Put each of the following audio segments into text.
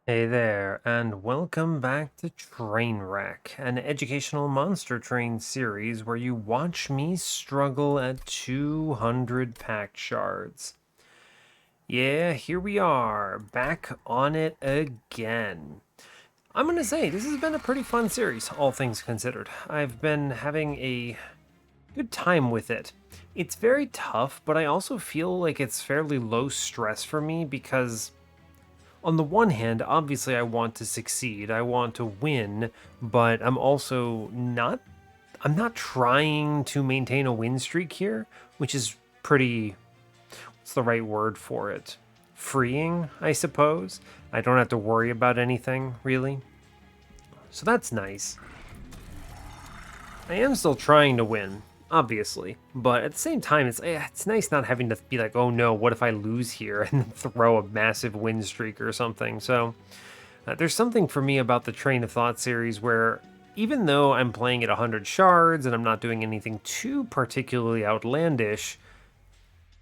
Hey there, and welcome back to Trainwreck, an educational monster train series where you watch me struggle at 200 Pact Shards. Yeah, here we are, back on it again. I'm gonna say, this has been a pretty fun series, all things considered. I've been having a good time with it. It's very tough, but I also feel like it's fairly low stress for me because on the one hand, obviously I want to succeed. I want to win, but I'm not trying to maintain a win streak here, which is pretty what's the right word for it? Freeing, I suppose. I don't have to worry about anything, really. So that's nice. I am still trying to win, obviously, but at the same time, it's nice not having to be like, oh no, what if I lose here and then throw a massive win streak or something. So there's something for me about the Train of Thought series where even though I'm playing at 100 shards and I'm not doing anything too particularly outlandish,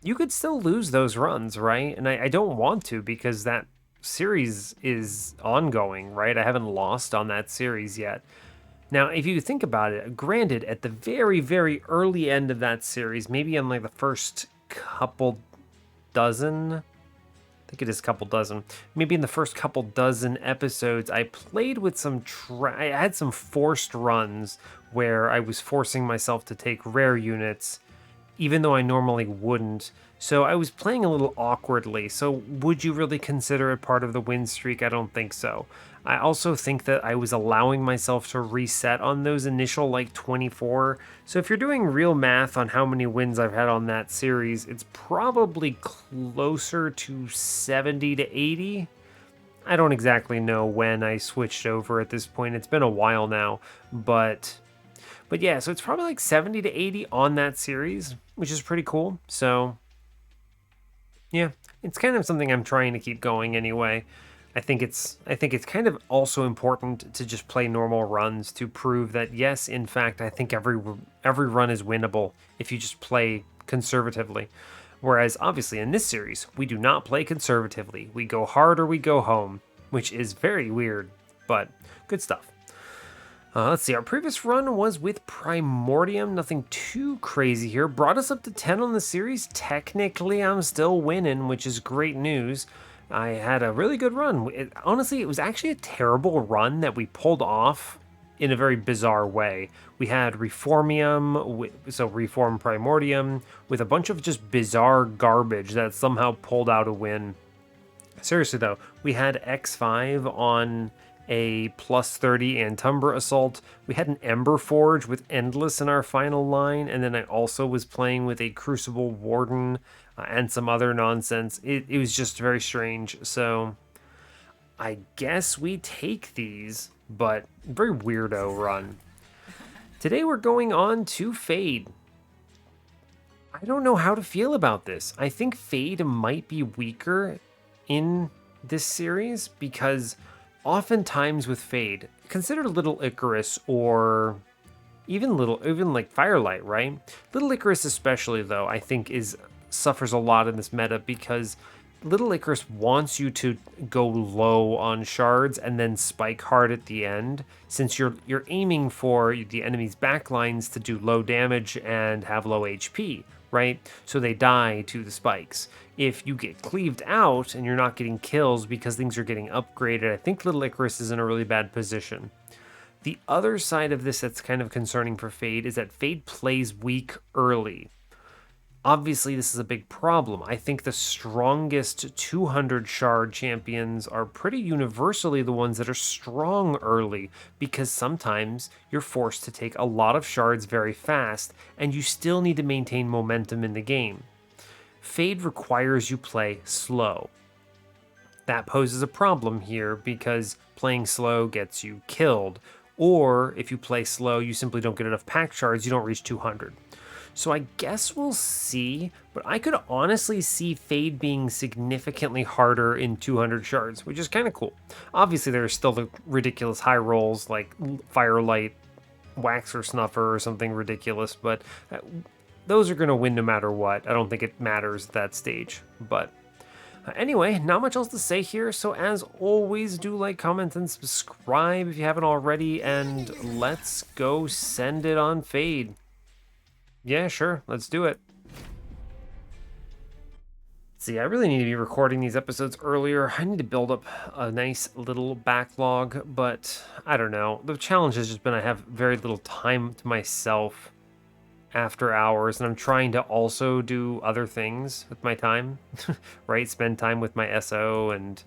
you could still lose those runs, right? And I don't want to because that series is ongoing, right? I haven't lost on that series yet. Now, if you think about it, granted, at the very, very early end of that series, maybe on like the first couple dozen, think it is a couple dozen. Maybe in the first couple dozen episodes, I played with I had some forced runs where I was forcing myself to take rare units, even though I normally wouldn't. So I was playing a little awkwardly. So would you really consider it part of the win streak? I don't think so. I also think that I was allowing myself to reset on those initial like 24. So if you're doing real math on how many wins I've had on that series, it's probably closer to 70 to 80. I don't exactly know when I switched over at this point. It's been a while now, but yeah, so it's probably like 70 to 80 on that series, which is pretty cool. So, yeah, it's kind of something I'm trying to keep going anyway. I think it's kind of also important to just play normal runs to prove that yes, in fact, I think every run is winnable if you just play conservatively. Whereas obviously in this series, we do not play conservatively. We go hard or we go home, which is very weird, but good stuff. Let's see, our previous run was with Primordium, nothing too crazy here. Brought us up to 10 on the series. Technically, I'm still winning, which is great news. I had a really good run. Honestly, it was actually a terrible run that we pulled off in a very bizarre way. We had Reformium, so Reform Primordium, with a bunch of just bizarre garbage that somehow pulled out a win. Seriously though, we had X5 on a plus 30 Antumbra Assault. We had an Ember Forge with Endless in our final line, and then I also was playing with a Crucible Warden and some other nonsense. It was just very strange. So I guess we take these, but very weirdo run. Today we're going on to Fade. I don't know how to feel about this. I think Fade might be weaker in this series because oftentimes with Fade, consider Little Icarus or even like Firelight, right? Little Icarus especially though, I think is suffers a lot in this meta because Little Icarus wants you to go low on shards and then spike hard at the end, since you're aiming for the enemy's backlines to do low damage and have low HP, right? So they die to the spikes. If you get cleaved out and you're not getting kills because things are getting upgraded, I think Little Icarus is in a really bad position. The other side of this that's kind of concerning for Fade is that Fade plays weak early. Obviously, this is a big problem. I think the strongest 200 shard champions are pretty universally the ones that are strong early, because sometimes you're forced to take a lot of shards very fast, and you still need to maintain momentum in the game. Fade requires you play slow. That poses a problem here because playing slow gets you killed, or if you play slow, you simply don't get enough pack shards, you don't reach 200. So I guess we'll see, but I could honestly see Fade being significantly harder in 200 shards, which is kind of cool. Obviously, there are still the ridiculous high rolls like Firelight, Wax or Snuffer or something ridiculous, but those are going to win no matter what. I don't think it matters at that stage, but Anyway, not much else to say here, so as always, do like, comment, and subscribe if you haven't already, and let's go send it on Fade. Yeah, sure, let's do it. See, I really need to be recording these episodes earlier. I need to build up a nice little backlog, but I don't know. The challenge has just been I have very little time to myself after hours, and I'm trying to also do other things with my time, right? Spend time with my SO and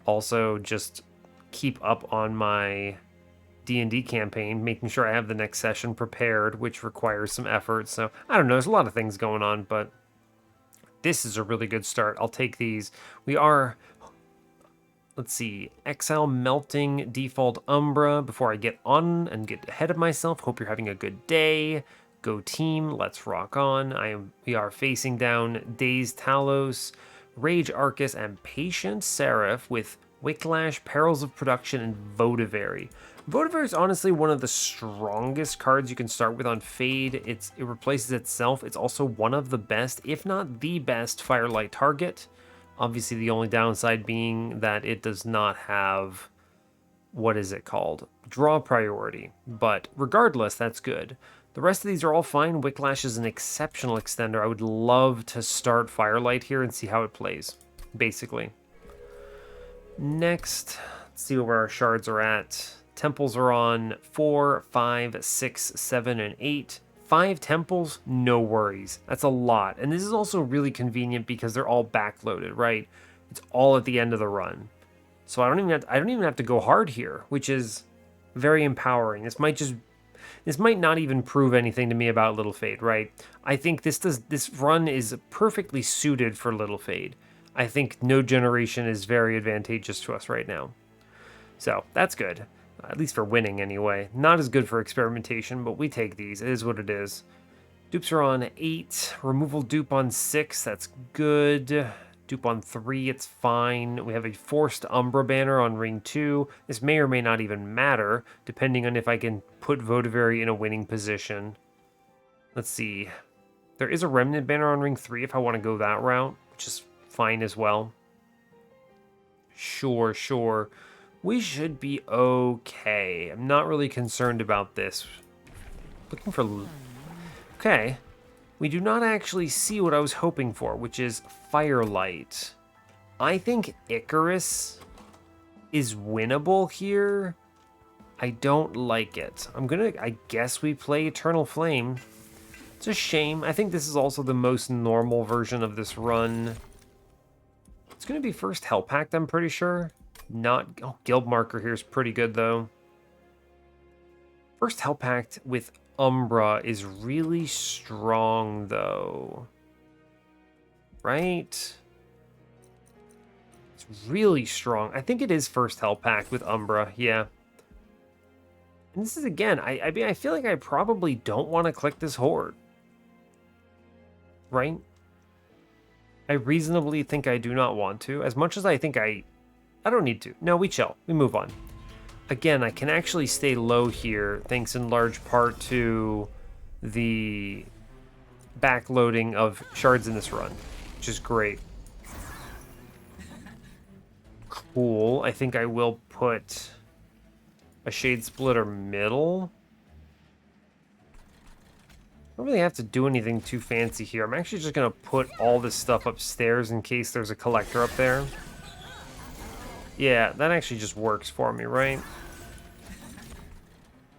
also just keep up on my D&D campaign, making sure I have the next session prepared, which requires some effort. So I don't know, there's a lot of things going on, but this is a really good start. I'll take these. We are, let's see, Exile, Melting, Default, Umbra. Before I get on and get ahead of myself, hope you're having a good day. Go team, let's rock on. We are facing down Dazed Talos, Rage Arcus, and Patient Seraph with Wicklash, Perils of Production, and Votavary. Votavary is honestly one of the strongest cards you can start with on Fade. It replaces itself. It's also one of the best, if not the best, Firelight target. Obviously, the only downside being that it does not have, what is it called? Draw priority. But regardless, that's good. The rest of these are all fine. Wicklash is an exceptional extender. I would love to start Firelight here and see how it plays, basically. Next, let's see where our shards are at. Temples are on 4, 5, 6, 7, and 8. 5 temples, no worries. That's a lot. And this is also really convenient because they're all backloaded, right? It's all at the end of the run. So I don't even have to go hard here, which is very empowering. This might not even prove anything to me about Little Fade, right? I think this run is perfectly suited for Little Fade. I think Node Generation is very advantageous to us right now. So that's good. At least for winning, anyway. Not as good for experimentation, but we take these. It is what it is. Dupes are on 8. Removal dupe on 6. That's good. Dupe on 3. It's fine. We have a forced Umbra banner on ring 2. This may or may not even matter, depending on if I can put Votavary in a winning position. Let's see. There is a Remnant banner on ring 3 if I want to go that route, which is fine as well. Sure. We should be okay. I'm not really concerned about this. Looking for... Okay. We do not actually see what I was hoping for, which is Firelight. I think Icarus is winnable here. I don't like it. I guess we play Eternal Flame. It's a shame. I think this is also the most normal version of this run. It's going to be first Hell Pact, I'm pretty sure. Guild Marker here is pretty good, though. First Hell Pact with Umbra is really strong, though. Right? It's really strong. I think it is first Hell Pact with Umbra, yeah. And this is, again, I mean, I feel like I probably don't want to click this Horde. Right? I reasonably think I do not want to. As much as I think I don't need to. No, we chill. We move on. Again, I can actually stay low here, thanks in large part to the backloading of shards in this run, which is great. Cool. I think I will put a Shade Splitter middle. I don't really have to do anything too fancy here. I'm actually just going to put all this stuff upstairs in case there's a collector up there. Yeah, that actually just works for me, right?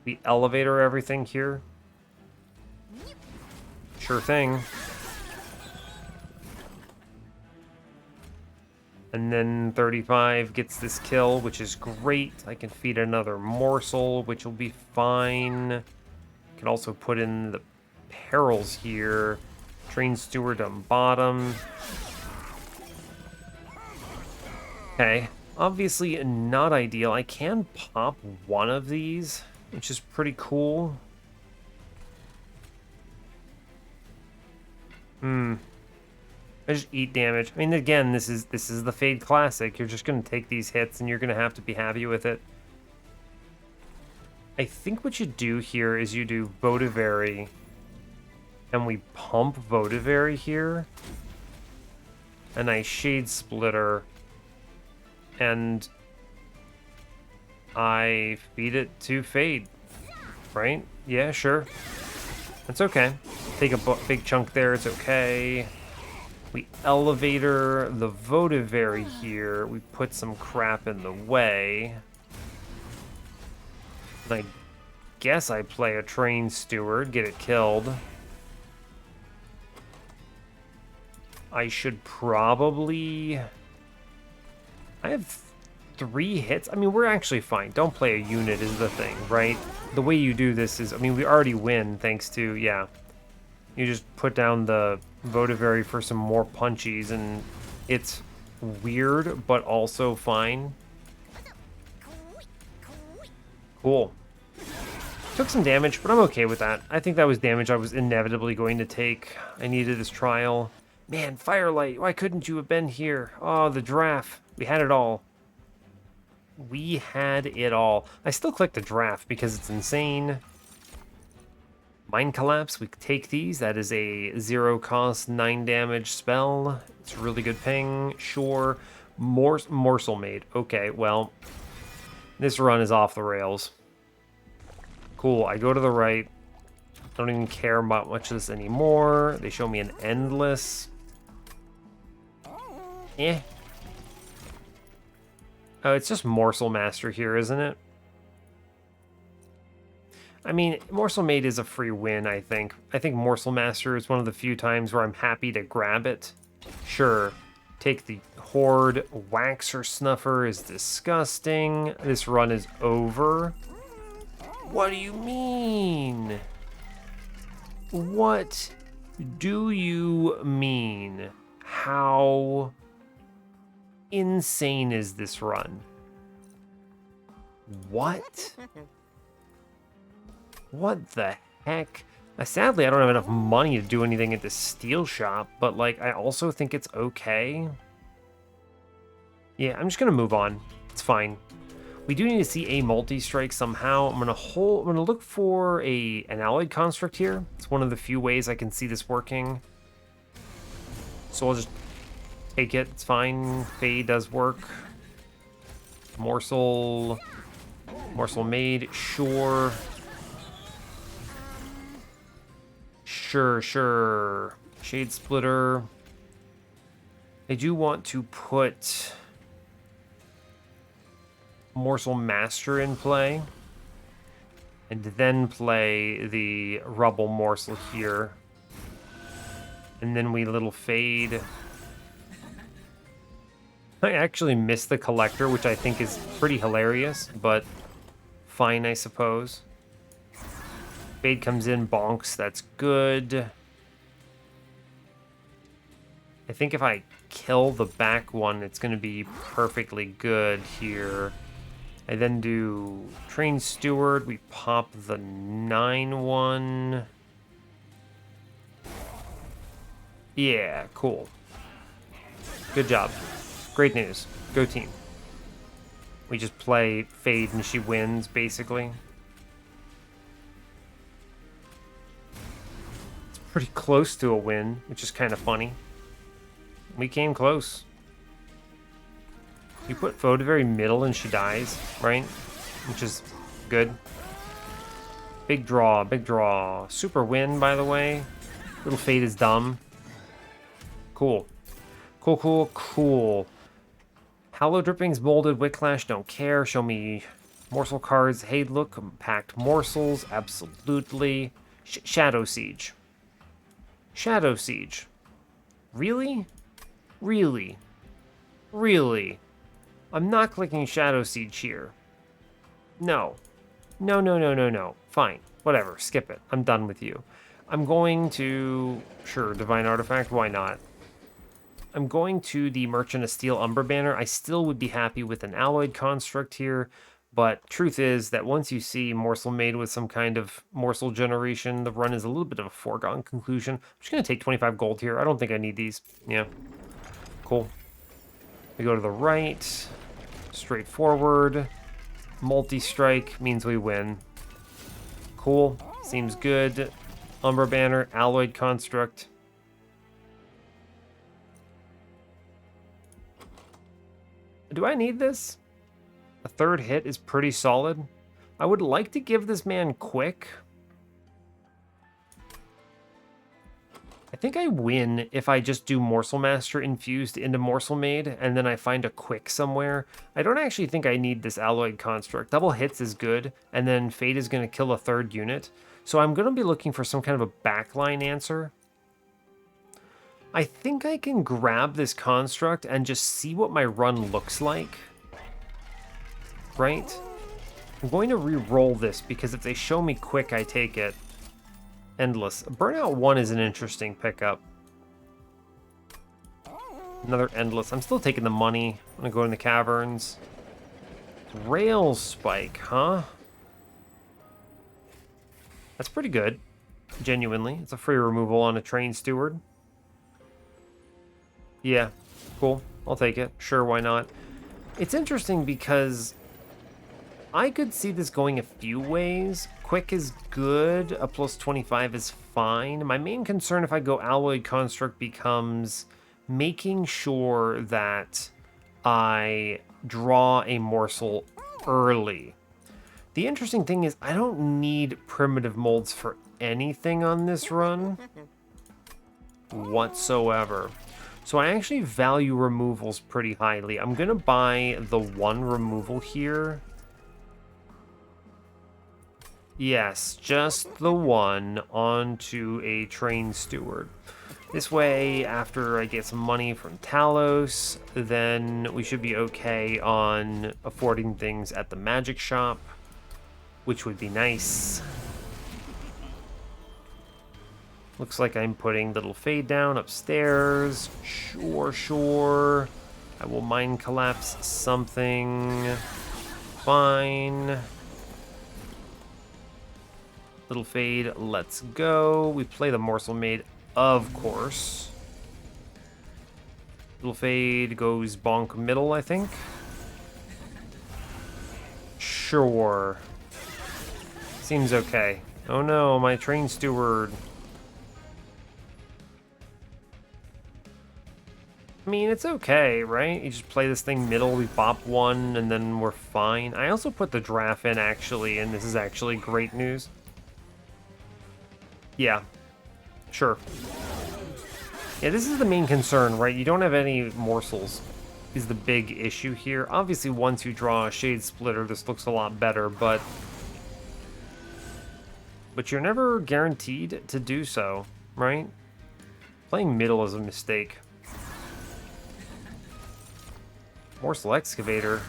The elevator everything here. Sure thing. And then 35 gets this kill, which is great. I can feed another morsel, which will be fine. Can also put in the perils here. Train Steward on bottom. Okay. Obviously not ideal. I can pop one of these, which is pretty cool. I just eat damage. I mean, again, this is the Fade Classic. You're just going to take these hits, and you're going to have to be happy with it. I think what you do here is you do Votavary, and we pump Votavary here. a nice Shade Splitter, and I feed it to Fade, right? Yeah, sure. That's okay. Take a big chunk there, it's okay. We elevator the Votivary here. We put some crap in the way. And I guess I play a Train Steward, get it killed. I should probably... I have 3 hits. I mean, we're actually fine. Don't play a unit is the thing, right? The way you do this is, I mean, we already win thanks to, yeah. You just put down the Votivary for some more punchies, and it's weird, but also fine. Cool. Took some damage, but I'm okay with that. I think that was damage I was inevitably going to take. I needed this trial. Man, Firelight, why couldn't you have been here? Oh, the draft. We had it all. We had it all. I still click the draft because it's insane. Mind Collapse, we take these. That is a 0 cost, 9 damage spell. It's a really good ping. Sure. Morsel Maid. Okay, well, this run is off the rails. Cool, I go to the right. Don't even care about much of this anymore. They show me an Endless. Eh. Oh, it's just Morsel Master here, isn't it? I mean, Morsel Maid is a free win, I think. I think Morsel Master is one of the few times where I'm happy to grab it. Sure. Take the Horde. Waxer Snuffer is disgusting. This run is over. What do you mean? What do you mean? How insane is this run? What? What the heck? Sadly, I don't have enough money to do anything at the steel shop, but like, I also think it's okay. Yeah, I'm just gonna move on. It's fine. We do need to see a multi-strike somehow. I'm gonna look for an alloyed construct here. It's one of the few ways I can see this working. So I'll just take it. It's fine. Fade does work. Morsel Maid, sure. Sure. Shade Splitter. I do want to put Morsel Master in play, and then play the Rubble Morsel here. And then we little Fade. I actually missed the Collector, which I think is pretty hilarious, but fine, I suppose. Fade comes in, bonks, that's good. I think if I kill the back one, it's going to be perfectly good here. I then do Train Steward, we pop the 9-1. Yeah, cool. Good job. Great news. Go team. We just play Fade and she wins, basically. It's pretty close to a win, which is kind of funny. We came close. You put Votivary middle and she dies, right? Which is good. Big draw, big draw. Super win, by the way. Little Fade is dumb. Cool. Cool. Hollow Drippings, Molded, Whiplash, don't care. Show me morsel cards. Hey, look, Packed Morsels, absolutely. Shadow Siege. Shadow Siege. Really? Really? I'm not clicking Shadow Siege here. No. Fine. Whatever. Skip it. I'm done with you. I'm going to... Sure, Divine Artifact. Why not? I'm going to the Merchant of Steel Umbra banner. I still would be happy with an alloyed construct here, but truth is that once you see Morsel Maid with some kind of morsel generation, the run is a little bit of a foregone conclusion. I'm just going to take 25 gold here. I don't think I need these. Yeah. Cool. We go to the right. Straightforward. Multi-strike means we win. Cool. Seems good. Umbra banner, alloyed construct. do I need this? A third hit is pretty solid. I would like to give this man quick. I think I win if I just do Morsel Master infused into Morsel Maid, and then I find a quick somewhere. I don't actually think I need this Alloyed Construct. Double hits is good, and then Fate is going to kill a third unit. So I'm going to be looking for some kind of a backline answer. I think I can grab this Construct and just see what my run looks like. Right? I'm going to re-roll this, because if they show me quick, I take it. Endless. Burnout 1 is an interesting pickup. Another Endless. I'm still taking the money. I'm going to go in the caverns. Rail Spike, huh? That's pretty good. Genuinely. It's a free removal on a Train Steward. Yeah, cool. I'll take it. Sure, why not? It's interesting because I could see this going a few ways. Quick is good. A plus 25 is fine. My main concern if I go Alloyed Construct becomes making sure that I draw a morsel early. The interesting thing is I don't need primitive molds for anything on this run whatsoever. So I actually value removals pretty highly. I'm going to buy the one removal here. Yes, just the one onto a Train Steward. This way, after I get some money from Talos, then we should be okay on affording things at the magic shop, which would be nice. Looks like I'm putting Little Fade down upstairs. Sure. I will Mind Collapse something. Fine. Little Fade, let's go. We play the Morsel Maid, of course. Little Fade goes bonk middle, I think. Sure. Seems okay. Oh no, my Train Steward. I mean, it's okay, right? You just play this thing middle, we bop one, and then we're fine. I also put the draft in, actually, and this is actually great news. Yeah, sure. Yeah, this is the main concern, right? You don't have any morsels is the big issue here. Obviously, once you draw a Shade Splitter, this looks a lot better, but you're never guaranteed to do so, right? Playing middle is a mistake. Morsel Excavator.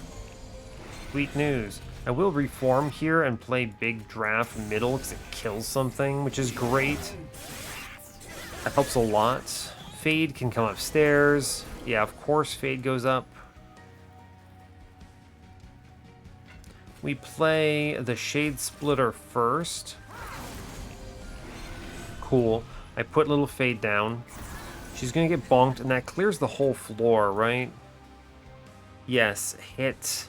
Sweet news. I will reform here and play big draft middle because it kills something, which is great. That helps a lot. Fade can come upstairs. Yeah, of course Fade goes up. We play the Shade Splitter first. Cool. I put Little Fade down. She's going to get bonked, and that clears the whole floor, right? Yes, hit.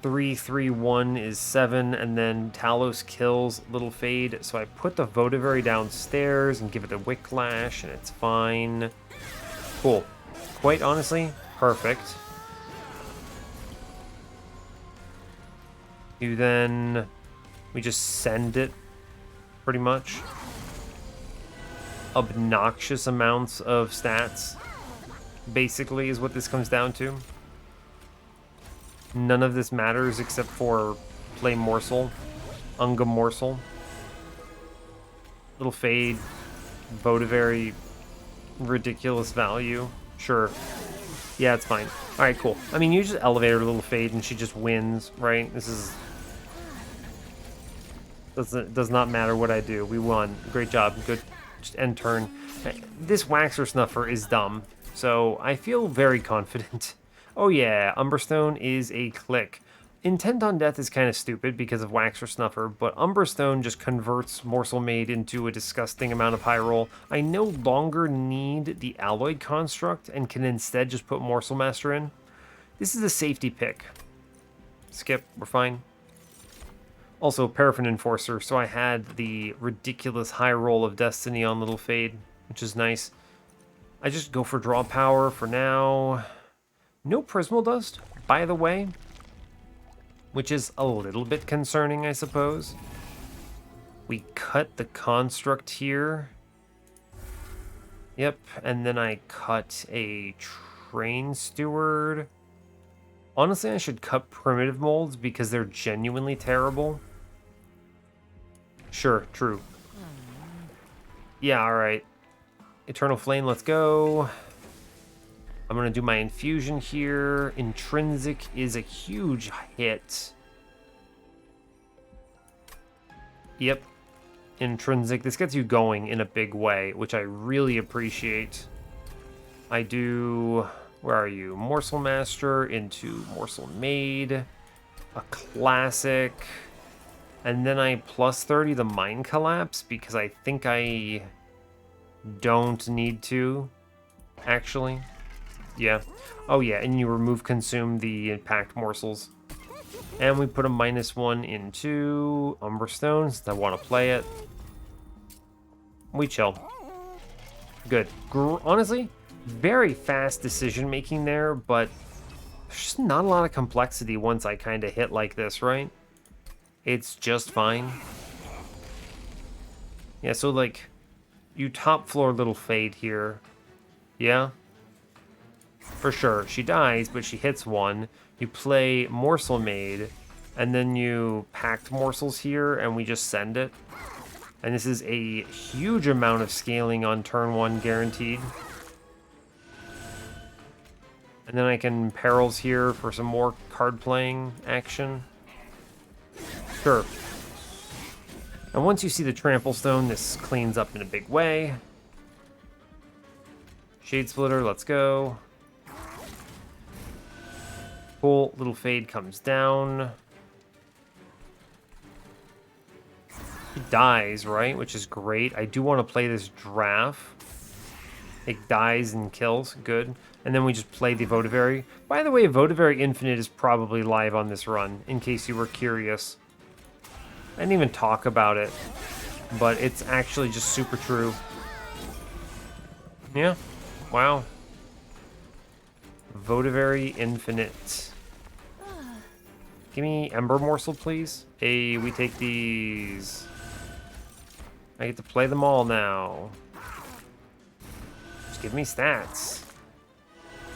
3-3-1 is 7, and then Talos kills Little Fade, so I put the Votavary downstairs and give it a Wicklash, and it's fine. Cool. Quite honestly, perfect. We just send it, pretty much. Obnoxious amounts of stats, basically, is what this comes down to. None of this matters except for play Morsel. Unga Morsel. Little Fade. Votavary. Ridiculous value. Sure. Yeah, it's fine. Alright, cool. I mean, you just elevate her Little Fade and she just wins, right? This is... does not matter what I do. We won. Great job. Good. Just end turn. This Waxer Snuffer is dumb, so I feel very confident. Oh yeah, Umberstone is a click. Intent on Death is kind of stupid because of Waxer Snuffer, but Umberstone just converts Morsel Maid into a disgusting amount of high roll. I no longer need the Alloyed Construct and can instead just put Morsel Master in. This is a safety pick. Skip, we're fine. Also, Paraffin Enforcer, so I had the ridiculous high roll of Destiny on Little Fade, which is nice. I just go for draw power for now. No Prismal Dust? by the way, which is a little bit concerning, I suppose. We cut the construct here. Yep, and then I cut a train steward. Honestly, I should cut primitive molds because they're genuinely terrible. Sure, true. Yeah, alright. Eternal Flame, let's go. I'm going to do my infusion here. Intrinsic is a huge hit. Yep. Intrinsic. This gets you going in a big way, which I really appreciate. I do... Where are you? Morsel Master into Morsel Maid. A classic. And then I plus 30 the Mind Collapse because I think I don't need to, actually. Yeah. Oh yeah, and you remove Consume the Pact Morsels. And we put a -1 into Umbra Stone since I want to play it. We chill. Good. Honestly, very fast decision making there, but there's just not a lot of complexity once I kind of hit like this, right? It's just fine. Yeah, so like, you top floor Little Fade here. Yeah? For sure. She dies, but she hits one. You play Morsel Maid, and then you Pact Morsels here, and we just send it. And this is a huge amount of scaling on turn 1 guaranteed. And then I can Perils here for some more card playing action. Sure. And once you see the Trample Stone, this cleans up in a big way. Shade Splitter, let's go. Cool, Little Fade comes down. He dies, right? Which is great. I do want to play this Draft. It dies and kills. Good. And then we just play the Votavary. By the way, Votavary Infinite is probably live on this run, in case you were curious. I didn't even talk about it, but it's actually just super true. Yeah. Wow. Votavary Infinite. Give me Ember Morsel, please. Hey, we take these. I get to play them all now. Just give me stats.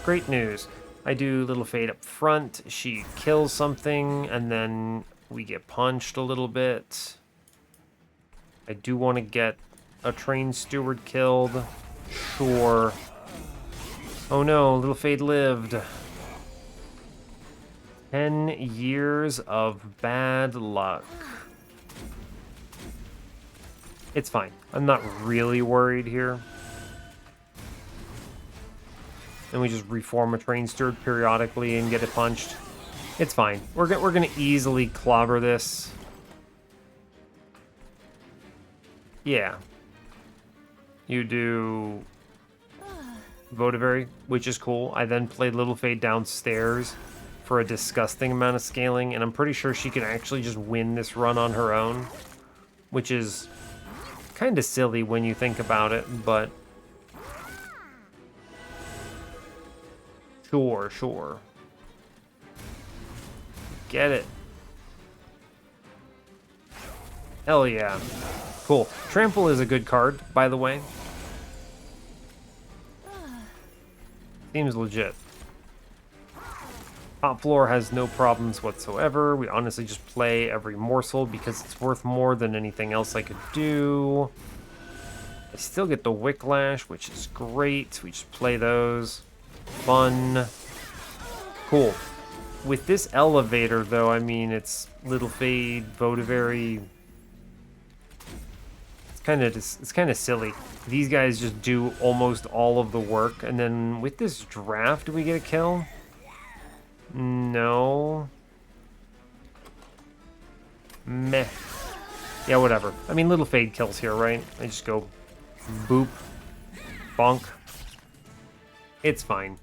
Great news. I do Little Fade up front. She kills something, and then we get punched a little bit. I do want to get a Train Steward killed. Sure. Oh no, Little Fade lived. 10 years of bad luck. It's fine. I'm not really worried here. And we just reform a Train Steward periodically and get it punched. It's fine. We're gonna easily clobber this. Yeah. You do Votavary, which is cool. I then played Little Fade downstairs for a disgusting amount of scaling, and I'm pretty sure she can actually just win this run on her own, which is kind of silly when you think about it, but sure. Get it. Hell yeah. Cool. Trample is a good card, by the way. Seems legit. Top floor has no problems whatsoever. We honestly just play every morsel because it's worth more than anything else I could do. I still get the Wicklash, which is great. We just play those. Fun. Cool. With this elevator, though, I mean, it's Little Fade, Votavary. It's kind of silly. These guys just do almost all of the work, and then with this Draft, do we get a kill? No. Meh. Yeah, whatever. I mean, Little Fade kills here, right? I just go boop, bonk. It's fine.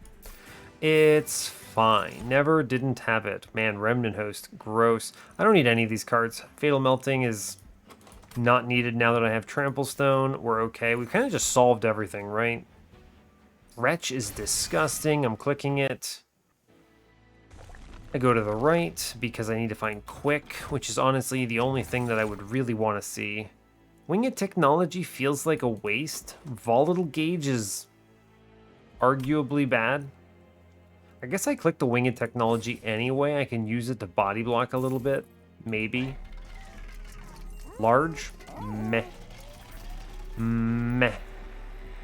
It's fine. Never didn't have it. Man, Remnant Host, gross. I don't need any of these cards. Fatal Melting is not needed now that I have Trample Stone. We're okay. We kind of just solved everything, right? Wretch is disgusting. I'm clicking it. I go to the right because I need to find Quick, which is honestly the only thing that I would really want to see. Winged technology feels like a waste. Volatile gauge is arguably bad. I guess I click the winged technology anyway. I can use it to body block a little bit. Maybe. Large? Meh. Meh.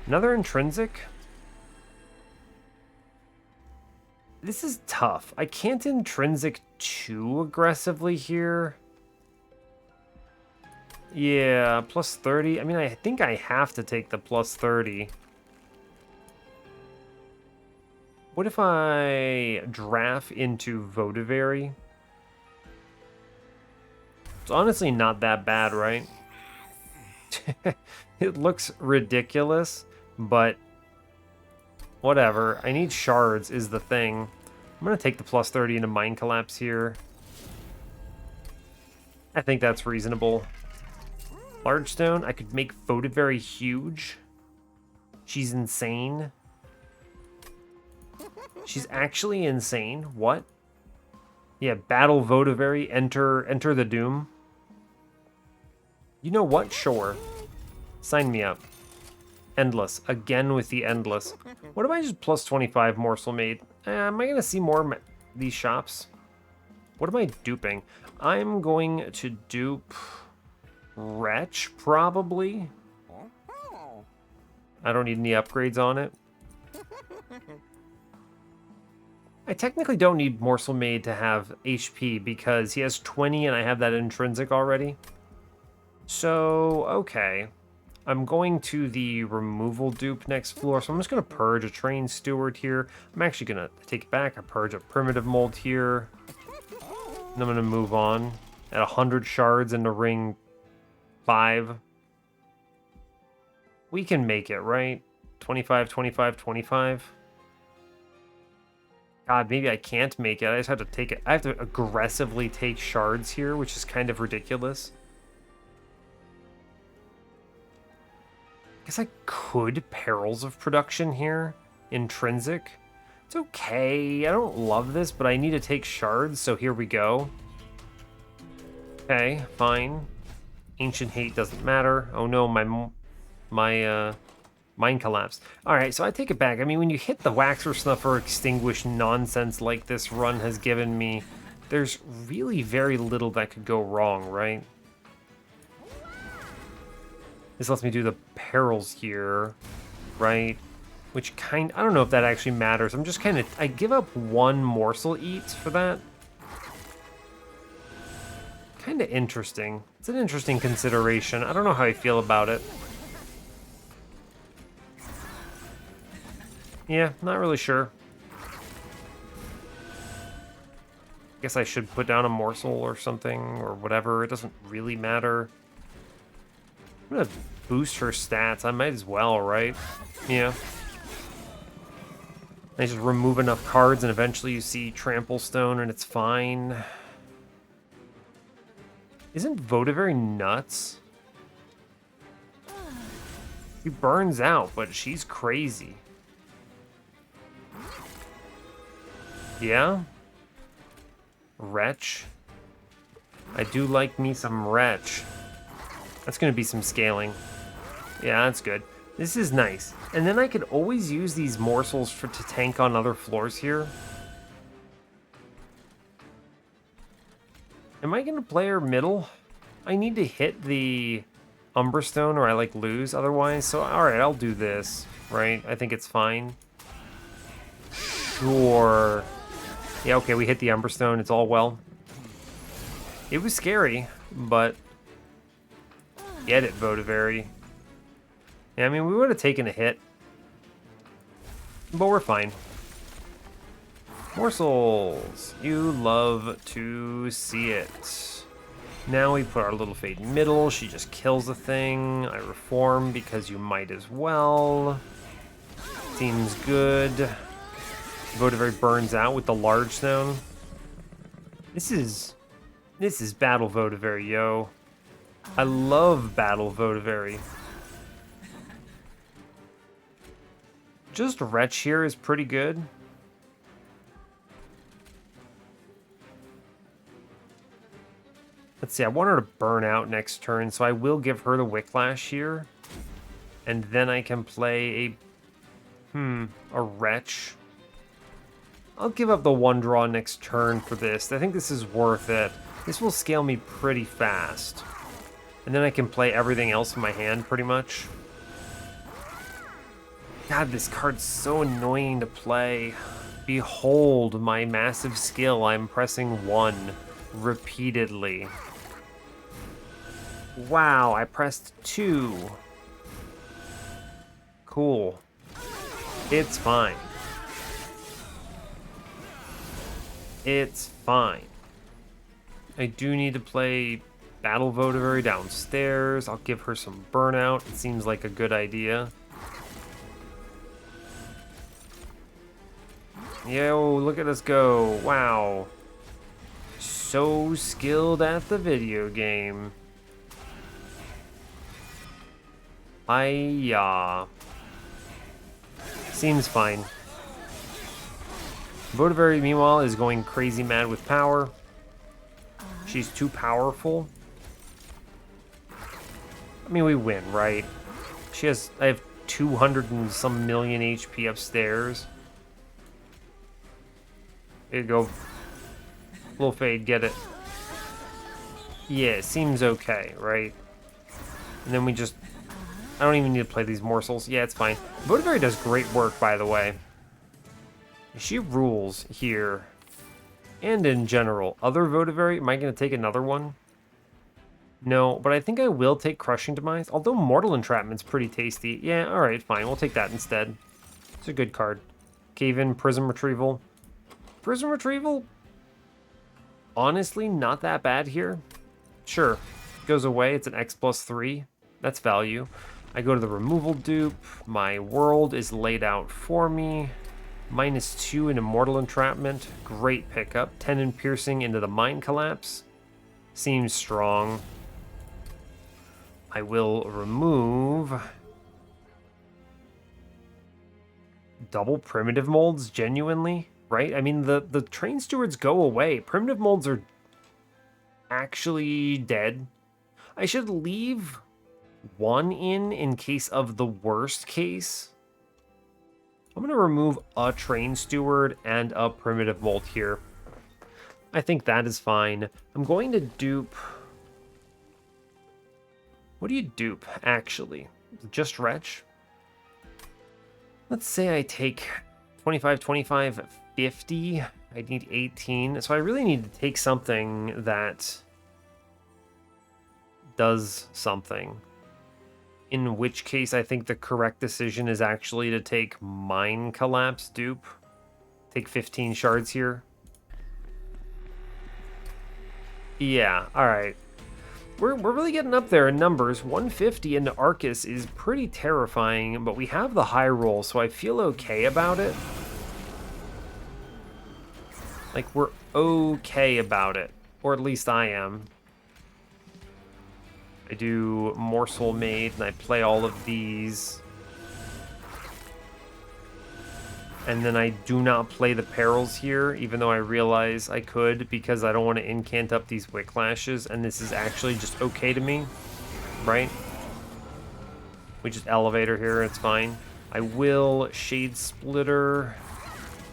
Another intrinsic? This is tough. I can't intrinsic too aggressively here. Yeah, plus 30. I mean, I think I have to take the plus 30. What if I draft into Votivary? It's honestly not that bad, right? It looks ridiculous, but whatever. I need shards is the thing. I'm going to take the plus 30 into Mind Collapse here. I think that's reasonable. Large Stone, I could make Votivary huge. She's insane. She's actually insane. What? Yeah, battle Votivary, enter the doom. You know what? Sure. Sign me up. Endless. Again with the endless. What if I just plus 25 morsel made? Am I going to see more these shops? What am I duping? I'm going to dupe Wretch, probably. I don't need any upgrades on it. I technically don't need Morsel Made to have HP because he has 20 and I have that intrinsic already. So, okay. I'm going to the removal dupe next floor, so I'm just going to purge a Train Steward here. I'm actually going to take it back. I purge a Primitive Mold here. And I'm going to move on at 100 shards into ring 5. We can make it, right? 25, 25, 25. God, maybe I can't make it. I just have to take it. I have to aggressively take shards here, which is kind of ridiculous. I guess I could Perils of Production here. Intrinsic. It's okay. I don't love this, but I need to take shards, so here we go. Okay, fine. Ancient Hate doesn't matter. Oh no, my Mind Collapse. Alright, so I take it back. I mean, when you hit the Waxer Snuffer Extinguish nonsense like this run has given me, there's really very little that could go wrong, right? This lets me do the Perils here, right? Which I don't know if that actually matters. I'm just kind of, I give up one Morsel Eat for that. Kind of interesting. It's an interesting consideration. I don't know how I feel about it. Yeah, not really sure. Guess I should put down a morsel or something or whatever. It doesn't really matter. I'm gonna boost her stats. I might as well, right? Yeah. I just remove enough cards and eventually you see Trample Stone and it's fine. Isn't Votivary nuts? She burns out, but she's crazy. Yeah? Wretch. I do like me some Wretch. That's going to be some scaling. Yeah, that's good. This is nice. And then I could always use these morsels to tank on other floors here. Am I going to play her middle? I need to hit the Umbra Stone or I lose otherwise. So, alright, I'll do this, right? I think it's fine. Sure. Yeah, okay, we hit the Umbra Stone. It's all well. It was scary, but get it, Votivary. Yeah, I mean, we would have taken a hit, but we're fine. Morsels. You love to see it. Now we put our little Fade middle. She just kills the thing. I reform because you might as well. Seems good. Votivary burns out with the large stone. This is Battle Votivary, yo. I love Battle Votivary. Just Wretch here is pretty good. Let's see, I want her to burn out next turn, so I will give her the Whiplash here. And then I can play a Wretch. I'll give up the 1 draw next turn for this. I think this is worth it. This will scale me pretty fast. And then I can play everything else in my hand, pretty much. God, this card's so annoying to play. Behold my massive skill. I'm pressing 1 repeatedly. Wow, I pressed 2. Cool. It's fine. It's fine. I do need to play Battle Votary downstairs. I'll give her some burnout. It seems like a good idea. Yo, look at us go. Wow. So skilled at the video game. Hiya. Seems fine. Votary, meanwhile, is going crazy mad with power. She's too powerful. I mean, we win, right? I have 200 and some million HP upstairs. There you go. Little Fade, get it. Yeah, it seems okay, right? And then we just... I don't even need to play these morsels. Yeah, it's fine. Votary does great work, by the way. She rules here. And in general. Other Votary, am I going to take another one? No, but I think I will take Crushing Demise. Although Mortal Entrapment's pretty tasty. Yeah, alright, fine. We'll take that instead. It's a good card. Cave-In, Prism Retrieval. Prism Retrieval? Honestly, not that bad here. Sure. Goes away. It's an X+3. That's value. I go to the removal dupe. My world is laid out for me. -2 into Mortal Entrapment. Great pickup. 10 in Piercing into the Mind Collapse. Seems strong. I will remove... Double Primitive Molds, genuinely, right? I mean, the Train Stewards go away. Primitive Molds are actually dead. I should leave 1 in case of the worst case. I'm going to remove a Train Steward and a Primitive Mold here. I think that is fine. I'm going to dupe... What do you dupe, actually? Just Wretch? Let's say I take 25, 25, 50. I need 18. So I really need to take something that does something. In which case, I think the correct decision is actually to take Mind Collapse dupe. Take 15 shards here. Yeah, alright. We're really getting up there in numbers. 150 into Arcus is pretty terrifying, but we have the high roll, so I feel okay about it. Like, we're okay about it. Or at least I am. I do Morsel Maid, and I play all of these. And then I do not play the Perils here, even though I realize I could, because I don't want to incant up these Whiplashes, and this is actually just okay to me, right? We just Elevator here, it's fine. I will Shade Splitter.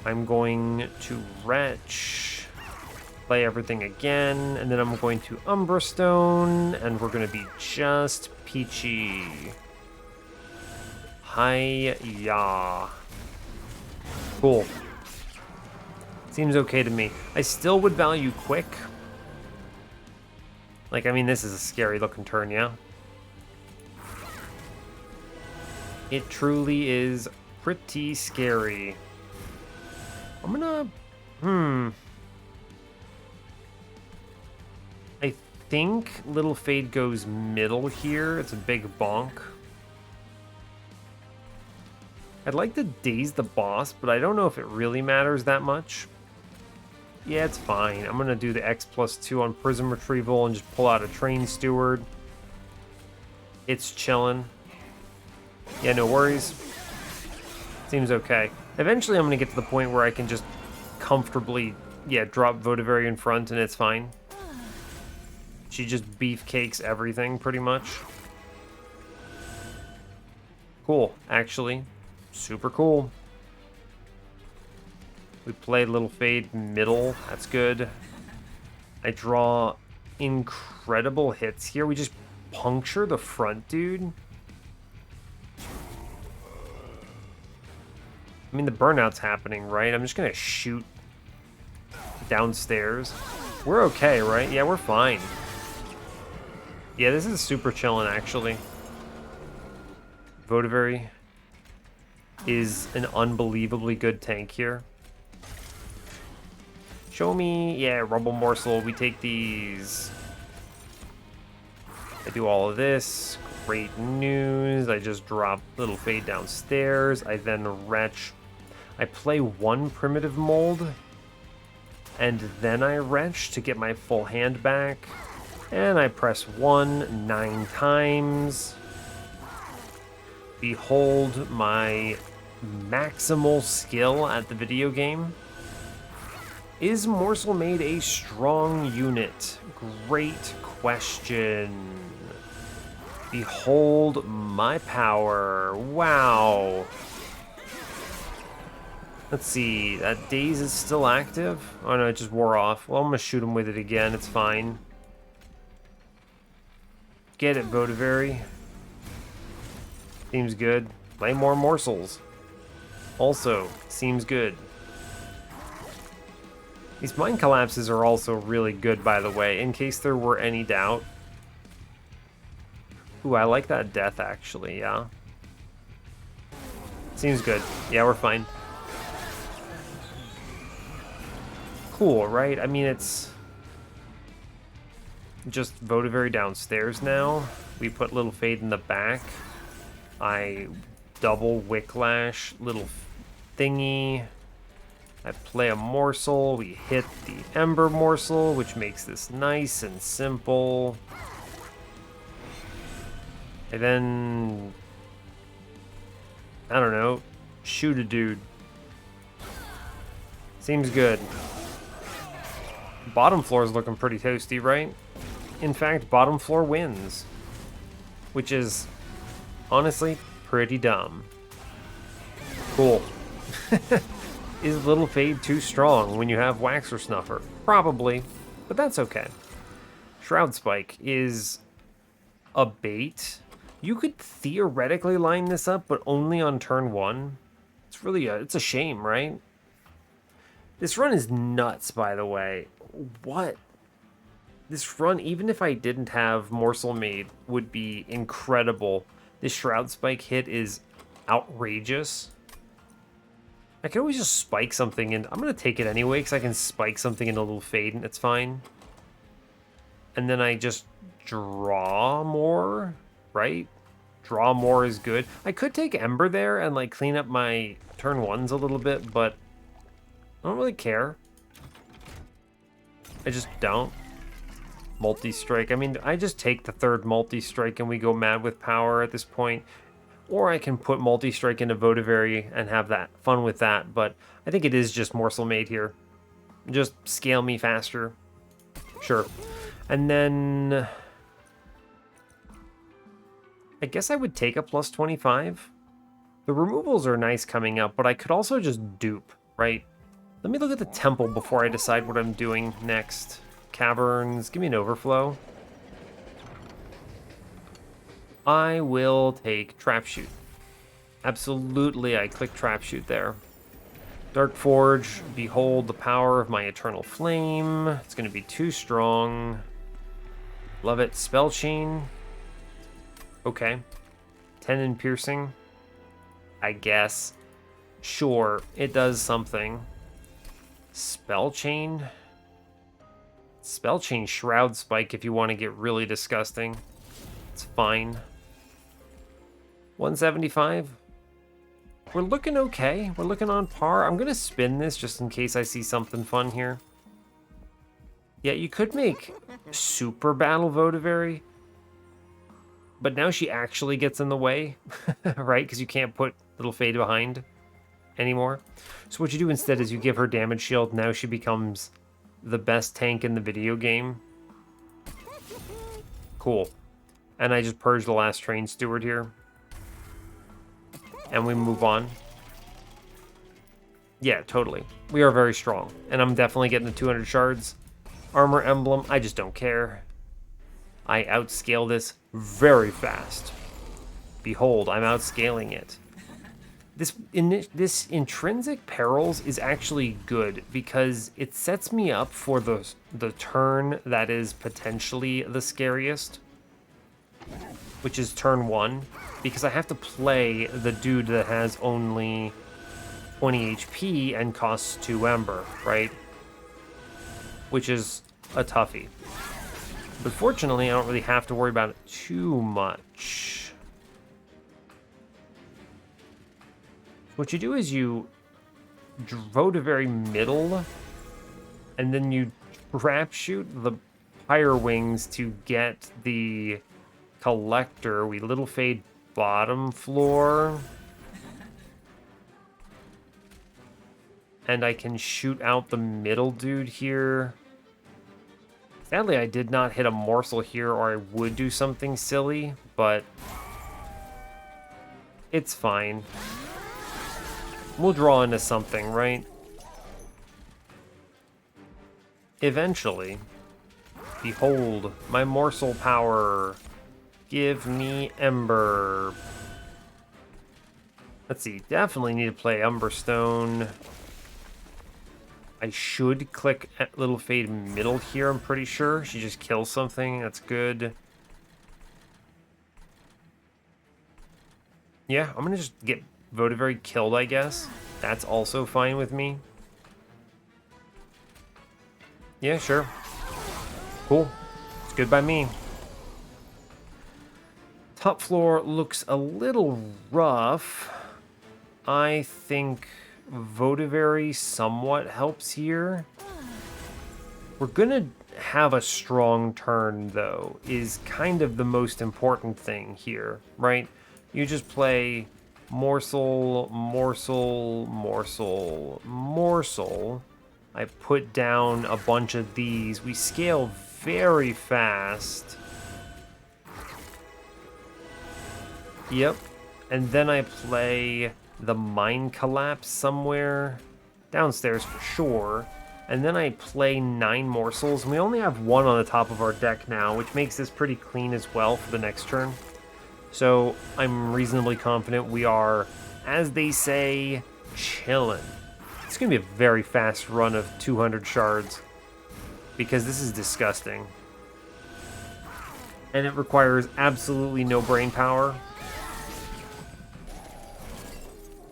I'm going to Wretch. Play everything again, and then I'm going to Umbra Stone, and we're going to be just peachy. Hi-ya. Cool. Seems okay to me. I still would value Quick. Like, I mean, this is a scary looking turn, yeah? It truly is pretty scary. I'm gonna... I think Little Fade goes middle here. It's a big bonk. I'd like to daze the boss, but I don't know if it really matters that much. Yeah, it's fine. I'm going to do the X+2 on Prism Retrieval and just pull out a Train Steward. It's chilling. Yeah, no worries. Seems okay. Eventually, I'm going to get to the point where I can just comfortably, yeah, drop Votary in front and it's fine. She just beefcakes everything, pretty much. Cool, actually. Super cool. We play Little Fade middle. That's good. I draw incredible hits here. We just puncture the front, dude. I mean, the burnout's happening, right? I'm just gonna shoot downstairs. We're okay, right? Yeah, we're fine. Yeah, this is super chillin', actually. Votavary is an unbelievably good tank here. Show me, yeah, Rubble Morsel. We take these. I do all of this. Great news. I just drop Little Fade downstairs. I then retch. I play one Primitive Mold, and then I retch to get my full hand back. And I press 1 9 times. Behold my maximal skill at the video game. Is Morsel Maid a strong unit? Great question. Behold my power. Wow. Let's see, that Daze is still active? Oh no, it just wore off. Well, I'm gonna shoot him with it again, it's fine. Get it, Votavary. Seems good. Play more morsels. Also, seems good. These Mind Collapses are also really good, by the way, in case there were any doubt. Ooh, I like that death, actually, yeah. Seems good. Yeah, we're fine. Cool, right? I mean, it's just Votavary downstairs now. We put Little Fade in the back. I double Wicklash Little Thingy. I play a Morsel. We hit the Ember Morsel, which makes this nice and simple. And then, I don't know, shoot a dude. Seems good. Bottom floor is looking pretty toasty, right? In fact, bottom floor wins, which is honestly pretty dumb. Cool. Is Little Fade too strong when you have Waxer Snuffer? Probably, but that's okay. Shroud Spike is a bait. You could theoretically line this up, but only on turn 1. It's really it's a shame, right? This run is nuts, by the way. What? This run, even if I didn't have Morsel Maid, would be incredible. This Shroud Spike hit is outrageous. I can always just spike something, and I'm going to take it anyway, because I can spike something in a Little Fade, and it's fine. And then I just draw more, right? Draw more is good. I could take Ember there and, like, clean up my turn 1s a little bit, but I don't really care. I just don't. Multi-strike. I mean, I just take the third multi-strike and we go mad with power at this point. Or I can put multi-strike into Votavary and have that fun with that. But I think it is just Morsel Maid here. Just scale me faster. Sure. And then I guess I would take a plus 25. The removals are nice coming up, but I could also just dupe, right? Let me look at the temple before I decide what I'm doing next. Caverns, give me an overflow. I will take Trap Shoot. Absolutely, I click Trap Shoot there. Dark Forge, behold the power of my eternal flame. It's going to be too strong. Love it. Spell Chain. Okay. 10 in piercing. I guess. Sure, it does something. Spell Chain. Spell Chain Shroud Spike if you want to get really disgusting. It's fine. 175. We're looking okay. We're looking on par. I'm going to spin this just in case I see something fun here. Yeah, you could make Super Battle Votavary. But now she actually gets in the way, right? Because you can't put Little Fade behind anymore. So what you do instead is you give her damage shield. Now she becomes the best tank in the video game. Cool. And I just purge the last train steward here. And we move on. Yeah, totally. We are very strong. And I'm definitely getting the 200 shards. Armor emblem, I just don't care. I outscale this very fast. Behold, I'm outscaling it. This intrinsic perils is actually good because it sets me up for the turn that is potentially the scariest, which is turn 1, because I have to play the dude that has only 20 HP and costs 2 Ember, right? Which is a toughie. But fortunately, I don't really have to worry about it too much. What you do is you vote a very middle, and then you trap shoot the higher wings to get the collector. We little fade bottom floor. And I can shoot out the middle dude here. Sadly, I did not hit a morsel here, or I would do something silly, but it's fine. We'll draw into something, right? Eventually. Behold, my morsel power. Give me Ember. Let's see, definitely need to play Umberstone. I should click at Little Fade middle here, I'm pretty sure. She just kills something, that's good. Yeah, I'm gonna just get Votivary killed, I guess. That's also fine with me. Yeah, sure. Cool. It's good by me. Top floor looks a little rough. I think Votivary somewhat helps here. We're gonna have a strong turn, though, is kind of the most important thing here, right? You just play morsel, morsel, morsel, morsel. I put down a bunch of these. We scale very fast. Yep. And then I play the Mind Collapse somewhere. Downstairs for sure. And then I play 9 morsels. And we only have 1 on the top of our deck now, which makes this pretty clean as well for the next turn. So I'm reasonably confident we are, as they say, chillin'. It's going to be a very fast run of 200 shards, because this is disgusting. And it requires absolutely no brain power.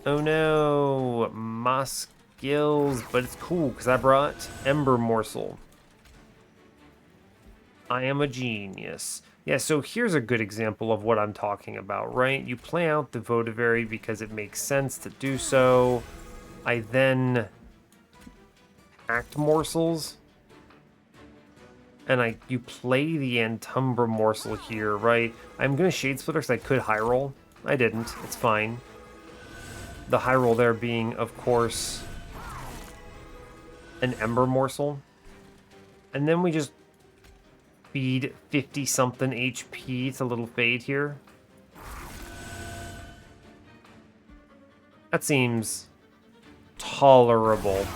Oh no, my skills, but it's cool because I brought Ember Morsel. I am a genius. Yeah, so here's a good example of what I'm talking about, right? You play out the Votivary because it makes sense to do so. I then act morsels. And you play the Antumbra morsel here, right? I'm going to Shade Splitter because I could high roll. I didn't. It's fine. The high roll there being, of course, an Ember morsel. And then we just feed 50-something HP. It's a little fade here. That seems tolerable.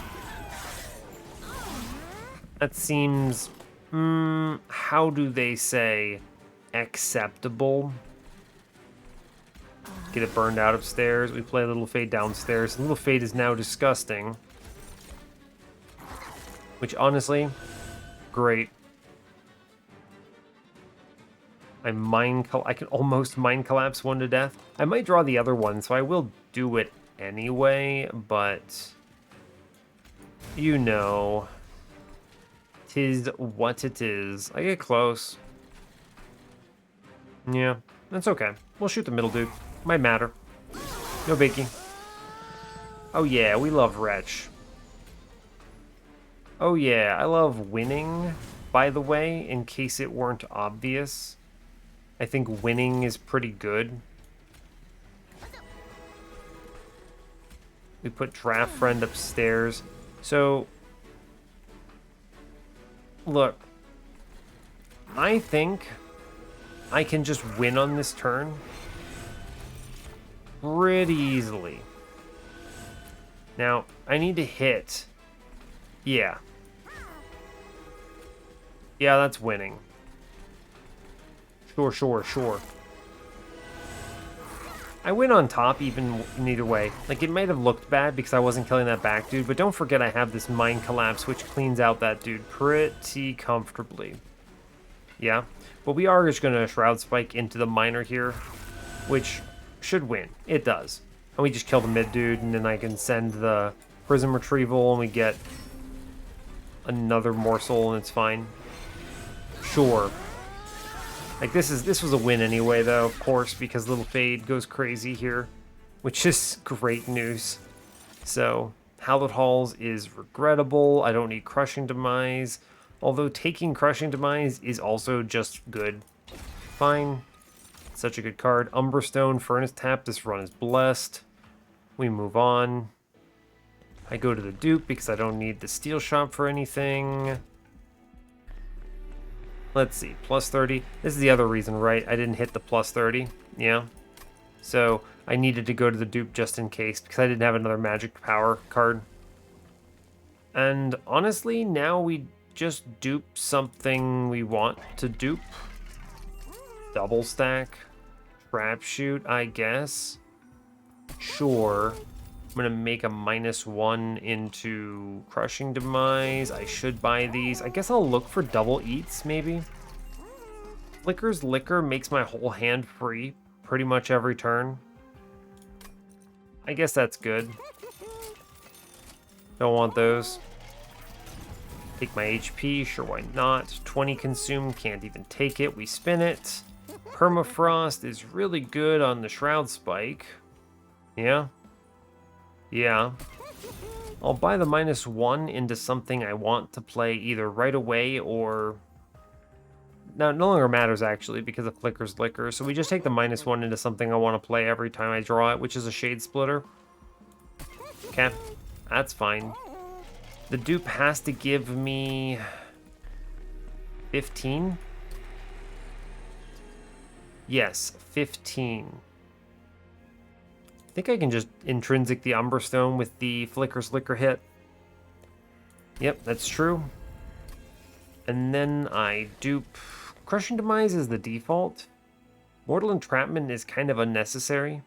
That seems, how do they say, acceptable? Get it burned out upstairs. We play a little fade downstairs. A little fade is now disgusting. Which, honestly, great. I can almost Mind Collapse 1 to death. I might draw the other one, so I will do it anyway, but you know, 'tis what it is. I get close. Yeah, that's okay. We'll shoot the middle dude. Might matter. No biggie. Oh yeah, we love Wretch. Oh yeah, I love winning, by the way, in case it weren't obvious. I think winning is pretty good. We put Draft Friend upstairs. So, look, I think I can just win on this turn pretty easily. Now, I need to hit. Yeah. Yeah, that's winning. Sure, sure, sure. I win on top even either way. Like, it might have looked bad because I wasn't killing that back dude, but don't forget I have this Mind Collapse, which cleans out that dude pretty comfortably. Yeah, but we are just going to Shroud Spike into the Miner here, which should win. It does. And we just kill the mid dude, and then I can send the Prism Retrieval, and we get another morsel, and it's fine. Sure. Like, this was a win anyway, though, of course, because Little Fade goes crazy here, which is great news. So, Hallowed Halls is regrettable. I don't need Crushing Demise, although taking Crushing Demise is also just good. Fine. Such a good card. Umbra Stone, Furnace Tap. This run is blessed. We move on. I go to the dupe because I don't need the Steel Shop for anything. Let's see, plus 30. This is the other reason, right? I didn't hit the plus 30. Yeah. So I needed to go to the dupe just in case because I didn't have another magic power card. And honestly, now we just dupe something we want to dupe. Double stack. Trap shoot, I guess. Sure. I'm going to make a -1 into Crushing Demise. I should buy these. I guess I'll look for double eats, maybe. Flicker's Liquor makes my whole hand free pretty much every turn. I guess that's good. Don't want those. Take my HP, sure, why not? 20 consume, can't even take it. We spin it. Permafrost is really good on the Shroud Spike. Yeah. Yeah. I'll buy the -1 into something I want to play either right away or... Now, it no longer matters, actually, because of Flicker's Liquor. So we just take the -1 into something I want to play every time I draw it, which is a Shade Splitter. Okay, that's fine. The dupe has to give me... 15? Yes, 15. I think I can just intrinsic the Umbra Stone with the Flicker's Liquor hit. Yep, that's true. And then I dupe... Crushing Demise is the default. Mortal Entrapment is kind of unnecessary.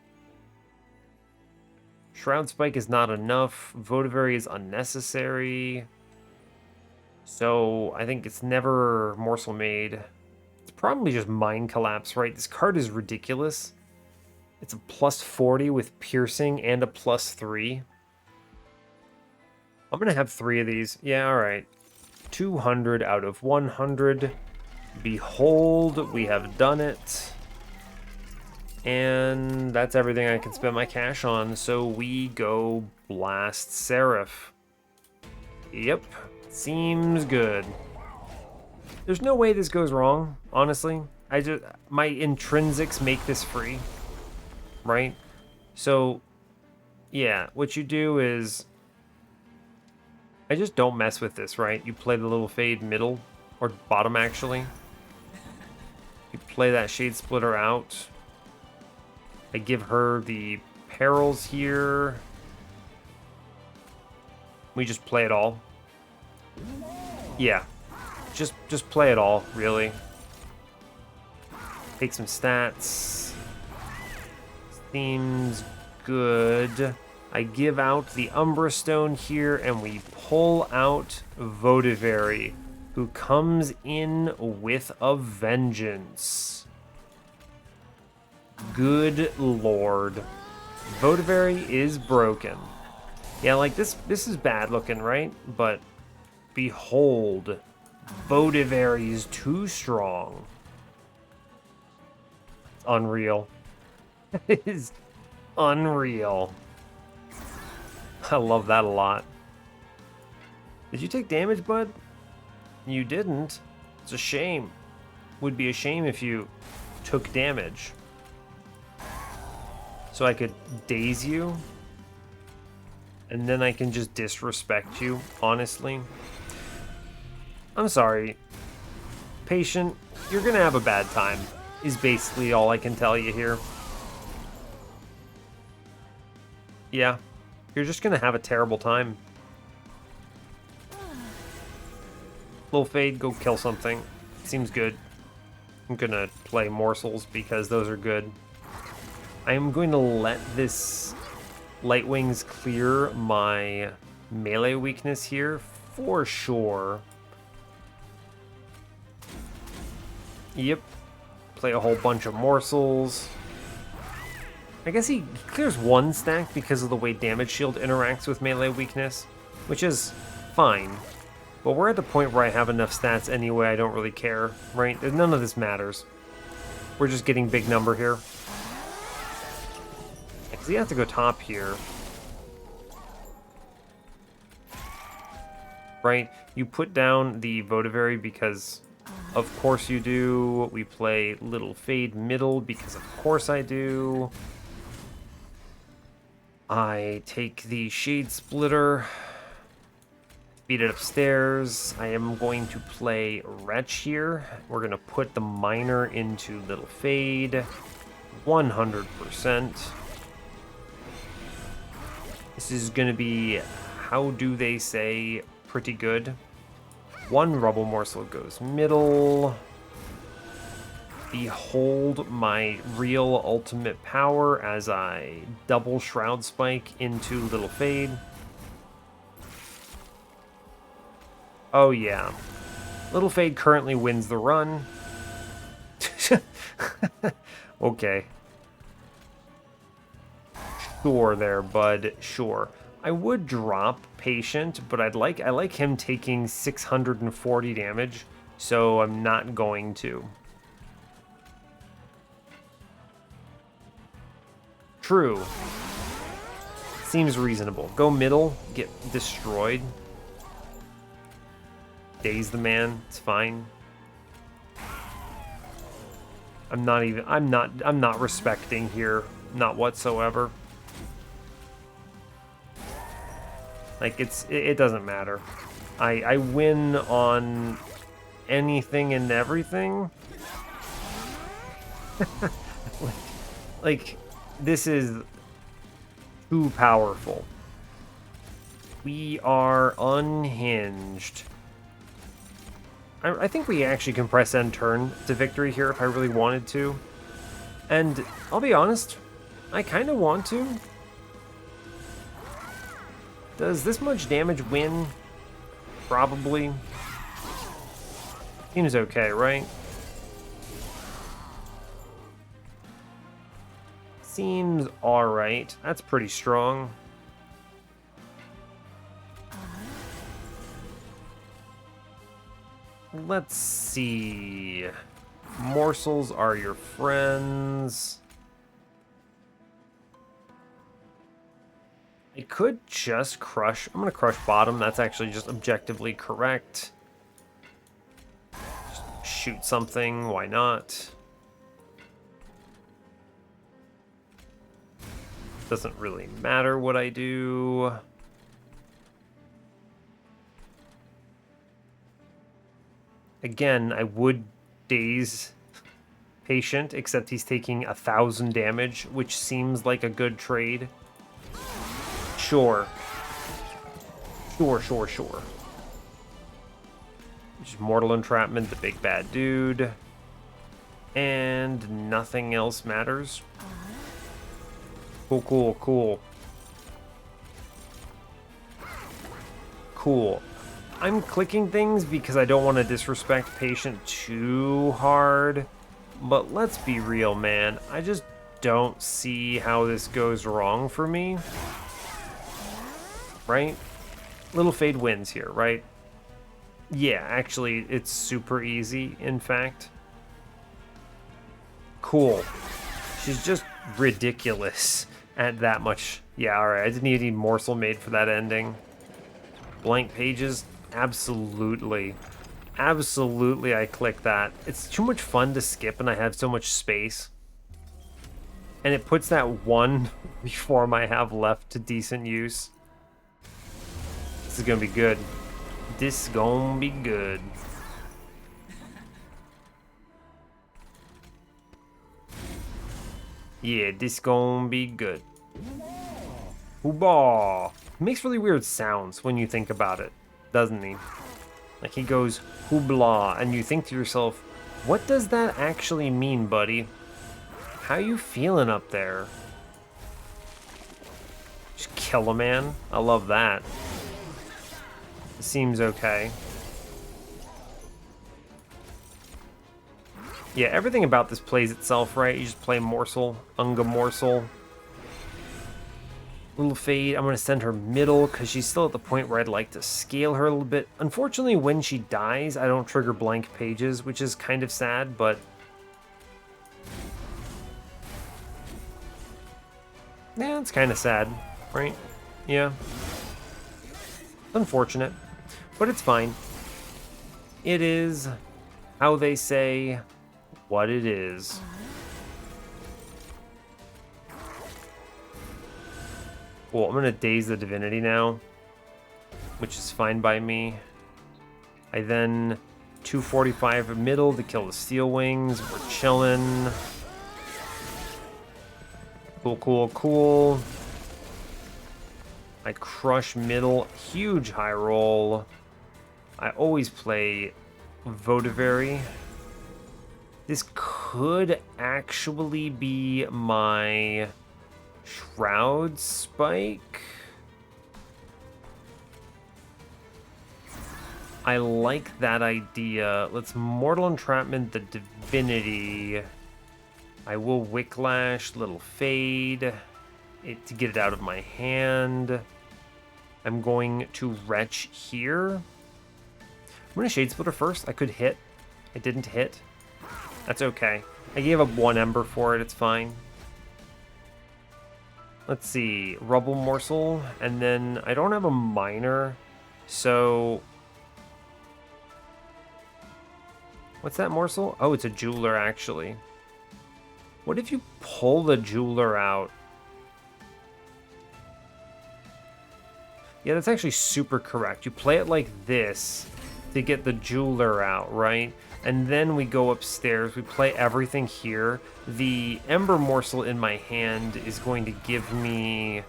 Shroud Spike is not enough. Votavary is unnecessary. So I think it's never Morsel Made. It's probably just Mind Collapse, right? This card is ridiculous. It's a +40 with Piercing and a +3. I'm going to have 3 of these. Yeah, alright. 200 out of 100. Behold, we have done it. And that's everything I can spend my cash on. So we go blast Seraph. Yep, seems good. There's no way this goes wrong, honestly. My intrinsics make this free. Right? So, yeah, what you do is... I just don't mess with this, right? You play the Little Fade middle, or bottom, actually. You play that Shade Splitter out. I give her the Perils here. We just play it all. Yeah, just play it all, really. Take some stats. Seems good. I give out the Umbra Stone here, and we pull out Votavary, who comes in with a vengeance. Good lord. Votavary is broken. Yeah, like this is bad looking, right? But behold, Votavary is too strong. Unreal. It is unreal. I love that a lot. Did you take damage, bud? You didn't. It's a shame. Would be a shame if you took damage. So I could daze you. And then I can just disrespect you, honestly. I'm sorry. Patient, you're gonna have a bad time. is basically all I can tell you here. Yeah, you're just gonna have a terrible time. Little Fade, go kill something. Seems good. I'm gonna play Morsels because those are good. I am going to let this Light Wings clear my melee weakness here for sure. Yep. Play a whole bunch of Morsels. I guess he clears one stack because of the way Damage Shield interacts with melee weakness, which is fine. But we're at the point where I have enough stats anyway, I don't really care, right? None of this matters. We're just getting big number here. Because you have to go top here. Right? You put down the Votavary because of course you do. We play Little Fade middle because of course I do. I take the Shade Splitter. Beat it upstairs. I am going to play Wretch here. We're going to put the Miner into Little Fade. 100%. This is going to be, how do they say, pretty good. One Rubble Morsel goes middle. Behold my real ultimate power as I double Shroud Spike into Little Fade. Oh yeah. Little Fade currently wins the run. Okay. Sure there, bud. Sure. I would drop Patient, but I like him taking 640 damage, so I'm not going to. True. Seems reasonable. Go middle, get destroyed. Daze the man, it's fine. I'm not respecting here, not whatsoever. Like it doesn't matter. I win on anything and everything. like this is too powerful. We are unhinged. I think we actually can press end turn to victory here if I really wanted to. And I'll be honest, I kind of want to. Does this much damage win? Probably. Seems okay, right? Seems alright. That's pretty strong. Let's see. Morsels are your friends. I could just crush. I'm going to crush bottom. That's actually just objectively correct. Just shoot something. Why not? Doesn't really matter what I do. Again, I would daze Patient, except he's taking 1,000 damage, which seems like a good trade. Sure. Sure. Just Mortal Entrapment, the big bad dude. And nothing else matters. Cool. I'm clicking things because I don't want to disrespect Patient too hard. But let's be real, man. I just don't see how this goes wrong for me. Right? Little Fade wins here, right? Yeah, actually, it's super easy, in fact. Cool. She's just ridiculous at that much. Yeah, alright, I didn't need any morsel made for that ending. Blank pages? Absolutely. Absolutely, I click that. It's too much fun to skip, and I have so much space. And it puts that one reform I have left to decent use. This is gonna be good. This gonna be good. Yeah, this gonna be good. Hoobah! He makes really weird sounds when you think about it, doesn't he? Like he goes hoobla, and you think to yourself, what does that actually mean, buddy? How you feeling up there? Just kill a man? I love that. It seems okay. Yeah, everything about this plays itself, right? You just play Morsel, Unga Morsel. Little Fade, I'm going to send her middle because she's still at the point where I'd like to scale her a little bit. Unfortunately, when she dies, I don't trigger blank pages, which is kind of sad, but... yeah, it's kind of sad, right? Yeah. Unfortunate, but it's fine. It is how they say what it is. Cool, I'm gonna daze the Divinity now, which is fine by me. I then 245 middle to kill the Steel Wings. We're chilling. Cool, cool, cool. I crush middle, huge high roll. I always play Votivary. This could actually be my Shroud spike. I like that idea. Let's Mortal Entrapment the Divinity. I will Wicklash, little Fade it to get it out of my hand. I'm going to Retch here. I'm going to Shade Splitter first. I could hit. I didn't hit. That's okay. I gave up 1 Ember for it. It's fine. Let's see. Rubble Morsel. And then I don't have a Miner. So... what's that morsel? Oh, it's a Jeweler, actually. What if you pull the Jeweler out? Yeah, that's actually super correct. You play it like this to get the Jeweler out, right? And then we go upstairs. We play everything here. The Ember Morsel in my hand is going to give me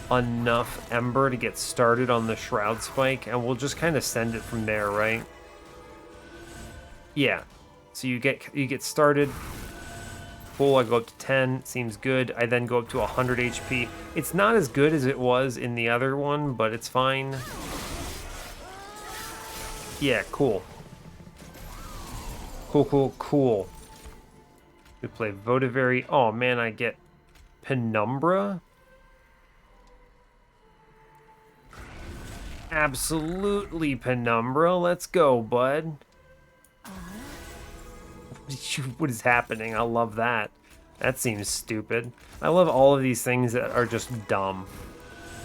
enough Ember to get started on the Shroud Spike, and we'll just kind of send it from there, right? Yeah. So you get started. Cool, I go up to 10, seems good. I then go up to 100 HP. It's not as good as it was in the other one, but it's fine. Yeah, cool. Cool, cool, cool. We play Votivary. Oh man, I get Penumbra. Absolutely Penumbra. Let's go, bud. What is happening? I love that. That seems stupid. I love all of these things that are just dumb.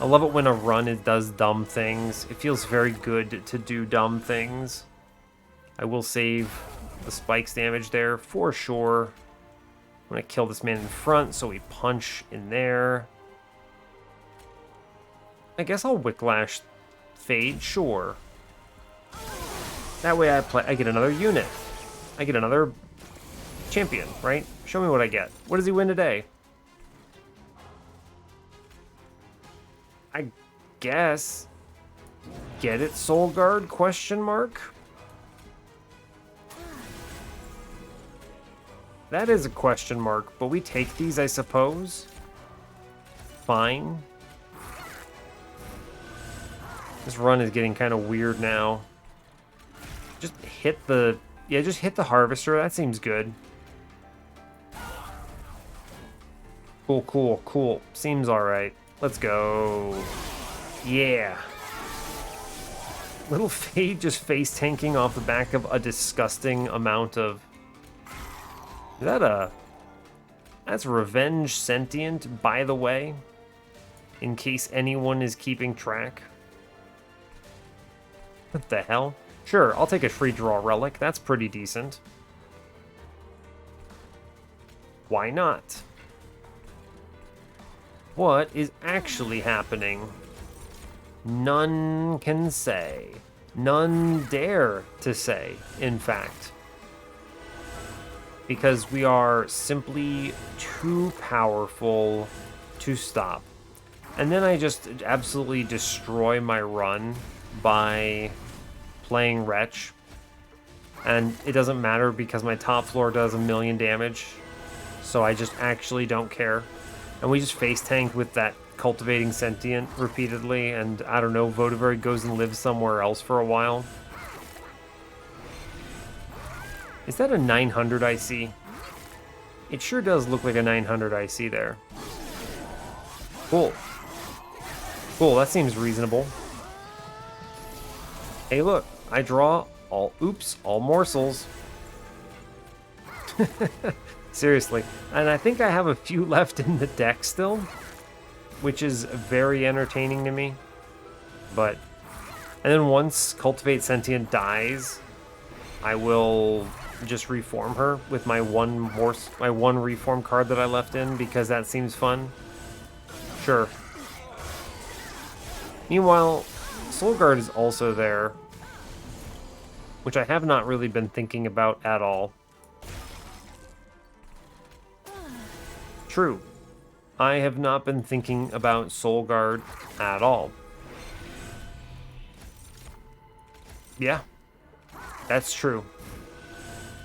I love it when a run does dumb things. It feels very good to do dumb things. I will save the spikes damage there for sure. I'm going to kill this man in front, so we punch in there. I guess I'll Wicklash Fade, sure. That way I get another unit. I get another champion, right? Show me what I get. What does he win today? I guess. Get it, Soul Guard? Question mark? That is a question mark, but we take these, I suppose. Fine. This run is getting kind of weird now. Just hit the... yeah, just hit the Harvester. That seems good. Cool, cool, cool. Seems alright. Let's go. Yeah. Little Fade just face tanking off the back of a disgusting amount of... is that a... that's Revenge Sentient, by the way. In case anyone is keeping track. What the hell? Sure, I'll take a free draw relic. That's pretty decent. Why not? What is actually happening? None can say. None dare to say, in fact. because we are simply too powerful to stop. And then I just absolutely destroy my run by playing Wretch. And it doesn't matter because my top floor does 1,000,000 damage. So I just actually don't care. And we just face tanked with that Cultivating Sentient repeatedly. And I don't know, Votavary goes and lives somewhere else for a while. Is that a 900 IC? It sure does look like a 900 IC there. Cool. Cool, that seems reasonable. Hey, look, I draw all morsels. Seriously. And I think I have a few left in the deck still, which is very entertaining to me. But, and then once Cultivate Sentient dies, I will just reform her with my one reform card that I left in because that seems fun. Sure. Meanwhile, Soulguard is also there, which I have not really been thinking about at all. True. I have not been thinking about Soulguard at all. Yeah, that's true.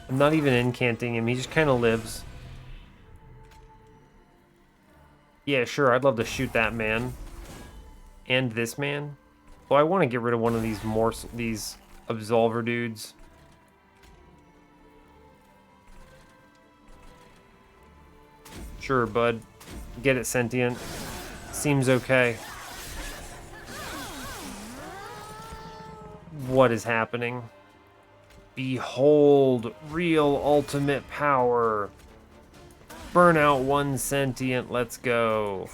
I'm not even incanting him, he just kind of lives. Yeah, sure, I'd love to shoot that man. And this man. Well, I want to get rid of one of these Absolver dudes. Sure, bud. Get it, Sentient. Seems okay. What is happening? Behold, real ultimate power. Burn out one Sentient, let's go.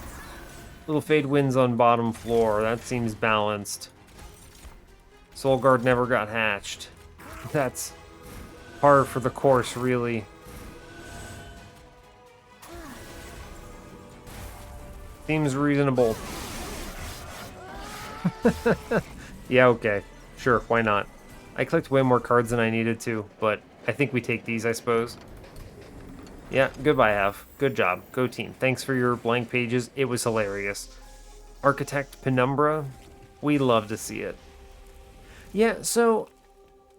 Little Fade wins on bottom floor, that seems balanced. Soulguard never got hatched. That's par for the course, really. Seems reasonable. Yeah, okay. Sure, why not? I clicked way more cards than I needed to, but I think we take these, I suppose. Yeah, goodbye, Have. Good job. Go team. Thanks for your blank pages. It was hilarious. Architect Penumbra. We love to see it. Yeah, so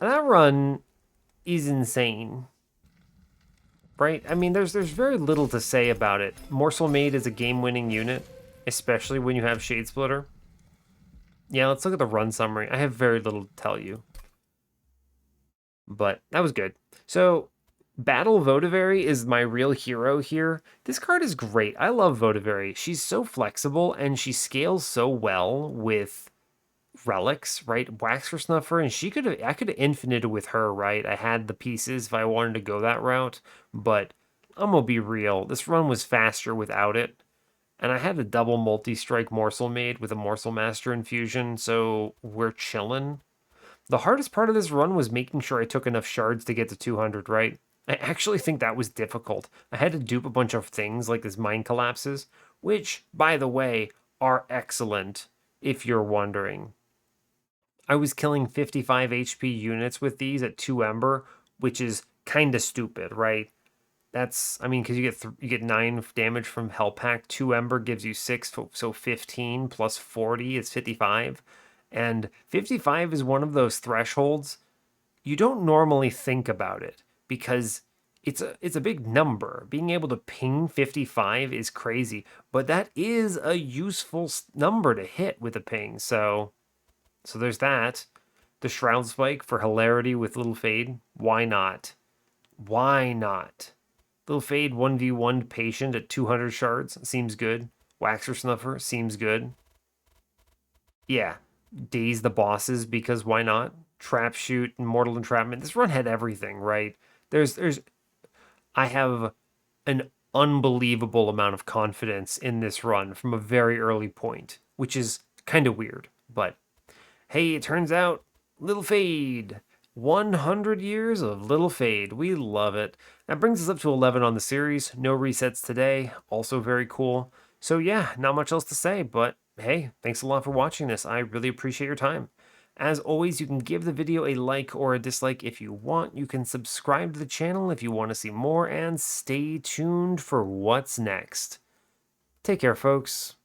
that run is insane. Right? I mean, there's very little to say about it. Morsel Maid is a game-winning unit, especially when you have Shade Splitter. Yeah, let's look at the run summary. I have very little to tell you. But that was good. So, Battle Votavary is my real hero here. This card is great. I love Votavary. She's so flexible, and she scales so well with relics, right? Wax for Snuffer, and I could have infinited with her, right? I had the pieces if I wanted to go that route, but I'm gonna be real. This run was faster without it, and I had a double multi-strike Morsel Maid with a Morsel Master infusion, so we're chillin'. The hardest part of this run was making sure I took enough shards to get to 200, right? I actually think that was difficult. I had to dupe a bunch of things like this Mind Collapses, which, by the way, are excellent, if you're wondering. I was killing 55 HP units with these at 2 Ember, which is kind of stupid, right? That's, I mean, because you get 9 damage from Hell Pact. 2 Ember gives you 6, so 15 plus 40 is 55. And 55 is one of those thresholds you don't normally think about it because it's a big number. Being able to ping 55 is crazy, but that is a useful number to hit with a ping. So there's that. The Shroud Spike for hilarity with Little Fade. Why not? Why not? Little Fade 1v1 Patient at 200 shards. Seems good. Waxer Snuffer. Seems good. Yeah. Daze the bosses because why not? Trap Shoot and Mortal Entrapment. This run had everything, right? I have an unbelievable amount of confidence in this run from a very early point, which is kind of weird, but hey, it turns out Little Fade. 100 years of Little Fade. We love it. That brings us up to 11 on the series. No resets today. Also very cool. So yeah, not much else to say, but hey, thanks a lot for watching this. I really appreciate your time. As always, you can give the video a like or a dislike if you want. You can subscribe to the channel if you want to see more, and stay tuned for what's next. Take care, folks.